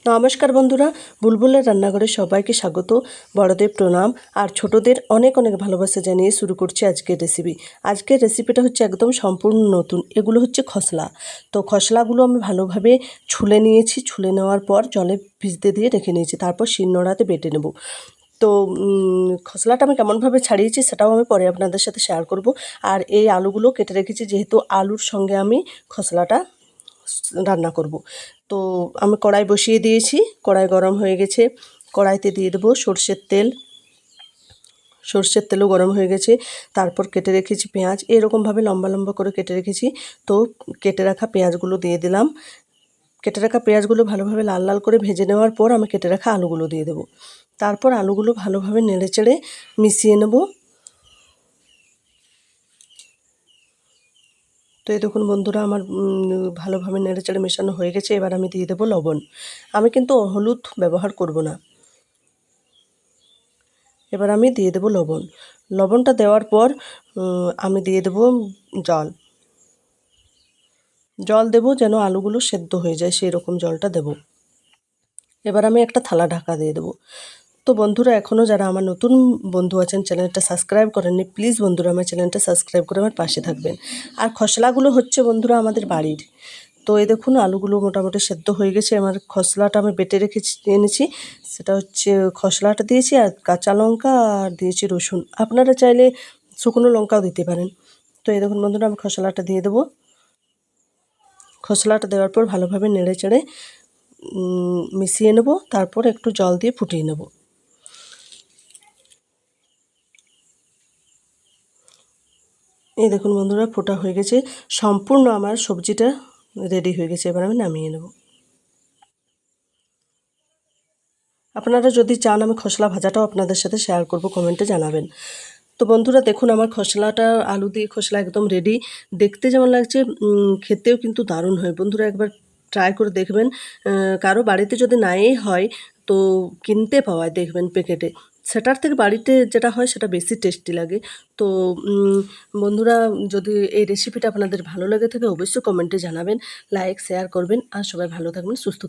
নমস্কার বন্ধুরা, বুলবুলের রান্নাঘরে সবাইকে স্বাগত। বড়দের প্রণাম আর ছোটদের অনেক অনেক ভালোবাসা জানিয়ে শুরু করছি আজকের রেসিপি। আজকের রেসিপিটা হচ্ছে একদম সম্পূর্ণ নতুন। এগুলো হচ্ছে খসলা। তো খসলাগুলো আমি ভালোভাবে ছুলে নিয়েছি। ছুলে নেওয়ার পর জলে ভিজতে দিয়ে রেখে নিয়েছি, তারপর শিলনোড়াতে বেটে নেব। তো খসলাটা আমি কেমনভাবে ছাড়িয়েছি সেটাও আমি পরে আপনাদের সাথে শেয়ার করব। আর এই আলুগুলো কেটে রেখেছি, যেহেতু আলুর সঙ্গে আমি খসলাটা রান্না করব। তো আমি কড়াই বসিয়ে দিয়েছি, কড়াই গরম হয়ে গেছে। কড়াইতে দিয়ে দেবো সর্ষের তেল। সর্ষের তেলও গরম হয়ে গেছে। তারপর কেটে রেখেছি পেঁয়াজ, এরকমভাবে লম্বা লম্বা করে কেটে রেখেছি। তো কেটে রাখা পেঁয়াজগুলো দিয়ে দিলাম। কেটে রাখা পেঁয়াজগুলো ভালোভাবে লাল লাল করে ভেজে নেওয়ার পর আমি কেটে রাখা আলুগুলো দিয়ে দেবো। তারপর আলুগুলো ভালোভাবে নেড়ে চেড়ে মিশিয়ে নেব। তো এই দেখুন বন্ধুরা, আমার ভালোভাবে নেড়েচেড়ে মেশানো হয়ে গেছে। এবার আমি দিয়ে দেবো লবণ। আমি কিন্তু হলুদ ব্যবহার করব না। এবার আমি দিয়ে দেবো লবণ। লবণটা দেওয়ার পর আমি দিয়ে দেবো জল। জল দেবো যেন আলুগুলো সেদ্ধ হয়ে যায়, সেই রকম জলটা দেবো। এবার আমি একটা থালা ঢাকা দিয়ে দেবো। তো বন্ধুরা, এখনও যারা আমার নতুন বন্ধু আছেন, চ্যানেলটা সাবস্ক্রাইব করেননি, প্লিজ বন্ধুরা আমার চ্যানেলটা সাবস্ক্রাইব করে আমার পাশে থাকবেন। আর খসলাগুলো হচ্ছে বন্ধুরা আমাদের বাড়ির। তো এই দেখুন আলুগুলো মোটামুটি সেদ্ধ হয়ে গেছে। আমার খসলাটা আমি বেটে রেখেছি, এনেছি, সেটা হচ্ছে খসলাটা দিয়েছি আর কাঁচা লঙ্কা আর দিয়েছি রসুন। আপনারা চাইলে শুকনো লঙ্কাও দিতে পারেন। তো এই দেখুন বন্ধুরা, আমি খসলাটা দিয়ে দেবো। খসলাটা দেওয়ার পর ভালোভাবে নেড়ে চেড়ে মিশিয়ে নেব। তারপর একটু জল দিয়ে ফুটিয়ে নেব। এই দেখুন বন্ধুরা, ফোটা হয়ে গেছে। সম্পূর্ণ আমার সবজিটা রেডি হয়ে গেছে। এবার আমি নামিয়ে নেব। আপনারা যদি চান আমি খসলা ভাজাটাও আপনাদের সাথে শেয়ার করব, কমেন্টে জানাবেন। তো বন্ধুরা দেখুন, আমার খসলাটা আলু দিয়ে খসলা একদম রেডি। দেখতে যেমন লাগছে, খেতেও কিন্তু দারুণ হয়। বন্ধুরা একবার ট্রাই করে দেখবেন। কারো বাড়িতে যদি নাই হয় তো কিনতে পাওয়ায় দেখবেন প্যাকেটে, সেটার থেকে বাড়িতে যেটা হয় সেটা বেশি টেস্টি লাগে। তো বন্ধুরা, যদি এই রেসিপিটা আপনাদের ভালো লেগে থাকে অবশ্যই কমেন্টে জানাবেন, লাইক শেয়ার করবেন। আর সবাই ভালো থাকবেন, সুস্থ থাকবেন।